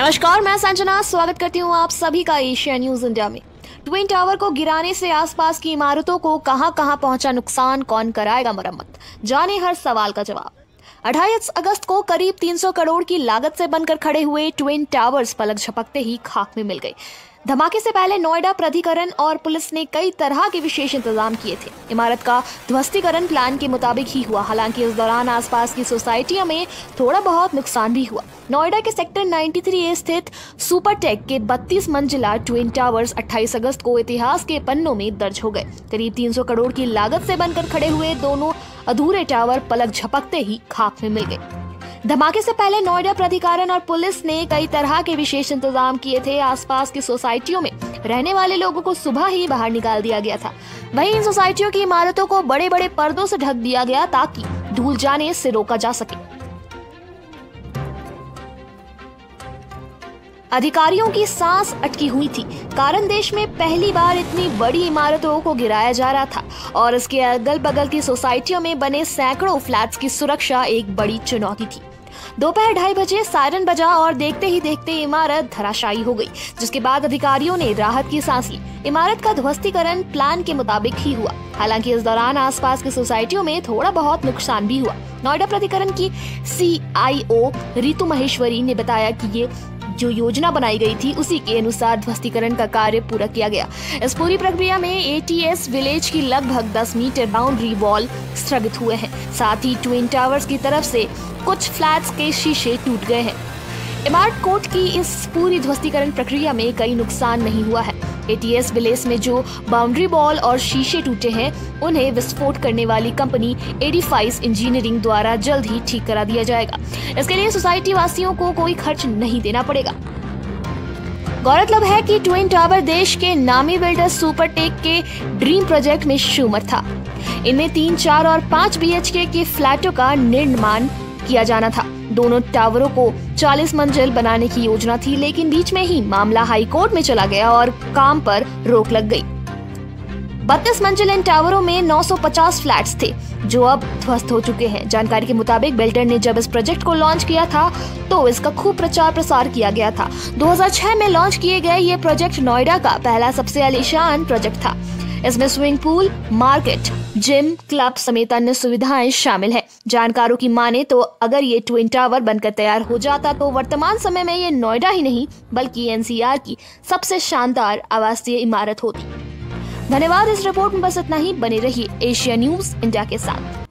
नमस्कार, मैं संजना स्वागत करती हूँ आप सभी का एशिया न्यूज इंडिया में। ट्विन टावर को गिराने से आसपास की इमारतों को कहां कहां पहुंचा नुकसान, कौन कराएगा मरम्मत, जाने हर सवाल का जवाब। 28 अगस्त को करीब 300 करोड़ की लागत से बनकर खड़े हुए ट्विन टावर्स पलक झपकते ही खाक में मिल गए। धमाके से पहले नोएडा प्राधिकरण और पुलिस ने कई तरह के विशेष इंतजाम किए थे। इमारत का ध्वस्तीकरण प्लान के मुताबिक ही हुआ। हालांकि इस दौरान आसपास की सोसाइटियों में थोड़ा बहुत नुकसान भी हुआ। नोएडा के सेक्टर 93A स्थित सुपरटेक के 32 मंजिला ट्विन टावर्स 28 अगस्त को इतिहास के पन्नों में दर्ज हो गए। करीब 300 करोड़ की लागत से बनकर खड़े हुए दोनों अधूरे टावर पलक झपकते ही खाक में मिल गए। धमाके से पहले नोएडा प्राधिकरण और पुलिस ने कई तरह के विशेष इंतजाम किए थे। आसपास की सोसाइटियों में रहने वाले लोगों को सुबह ही बाहर निकाल दिया गया था। वहीं इन सोसाइटियों की इमारतों को बड़े बड़े पर्दों से ढक दिया गया ताकि धूल जाने से रोका जा सके। अधिकारियों की सांस अटकी हुई थी, कारण देश में पहली बार इतनी बड़ी इमारतों को गिराया जा रहा था और इसके अगल बगल की सोसाइटियों में बने सैकड़ों फ्लैट्स की सुरक्षा एक बड़ी चुनौती थी। दोपहर 2:30 बजे सायरन बजा और देखते ही देखते इमारत धराशायी हो गई, जिसके बाद अधिकारियों ने राहत की सांस ली। इमारत का ध्वस्तीकरण प्लान के मुताबिक ही हुआ। हालांकि इस दौरान आसपास की सोसाइटियों में थोड़ा बहुत नुकसान भी हुआ। नोएडा प्राधिकरण की CIO रितु महेश्वरी ने बताया कि ये जो योजना बनाई गई थी उसी के अनुसार ध्वस्तीकरण का कार्य पूरा किया गया। इस पूरी प्रक्रिया में ATS विलेज की लगभग 10 मीटर बाउंड्री वॉल स्थगित हुए हैं। साथ ही ट्विन टावर्स की तरफ से कुछ फ्लैट्स के शीशे टूट गए हैं। इमारत कोर्ट की इस पूरी ध्वस्तीकरण प्रक्रिया में कई नुकसान नहीं हुआ है। ATS विलेज में जो बाउंड्री वॉल और शीशे टूटे हैं उन्हें विस्फोट करने वाली कंपनी एडिफाइस इंजीनियरिंग द्वारा जल्द ही ठीक करा दिया जाएगा। इसके लिए सोसाइटी वासियों को कोई खर्च नहीं देना पड़ेगा। गौरतलब है कि ट्विन टावर देश के नामी बिल्डर सुपरटेक के ड्रीम प्रोजेक्ट में शुमार था। इनमें 3, 4 और 5 BHK के फ्लैटों का निर्माण किया जाना था। दोनों टावरों को 40 मंजिल बनाने की योजना थी, लेकिन बीच में ही मामला हाई कोर्ट में चला गया और काम पर रोक लग गई। 32 मंजिल इन टावरों में 950 फ्लैट्स थे जो अब ध्वस्त हो चुके हैं। जानकारी के मुताबिक बिल्डर ने जब इस प्रोजेक्ट को लॉन्च किया था तो इसका खूब प्रचार प्रसार किया गया था। 2006 में लॉन्च किए गए ये प्रोजेक्ट नोएडा का पहला सबसे आलीशान प्रोजेक्ट था। इसमें swimming pool, market, gym, club समेत अन्य सुविधाएं शामिल है। जानकारों की माने तो अगर ये ट्विन टावर बनकर तैयार हो जाता तो वर्तमान समय में ये नोएडा ही नहीं बल्कि NCR की सबसे शानदार आवासीय इमारत होती। धन्यवाद। इस रिपोर्ट में बस इतना ही। बने रहिए एशिया न्यूज इंडिया के साथ।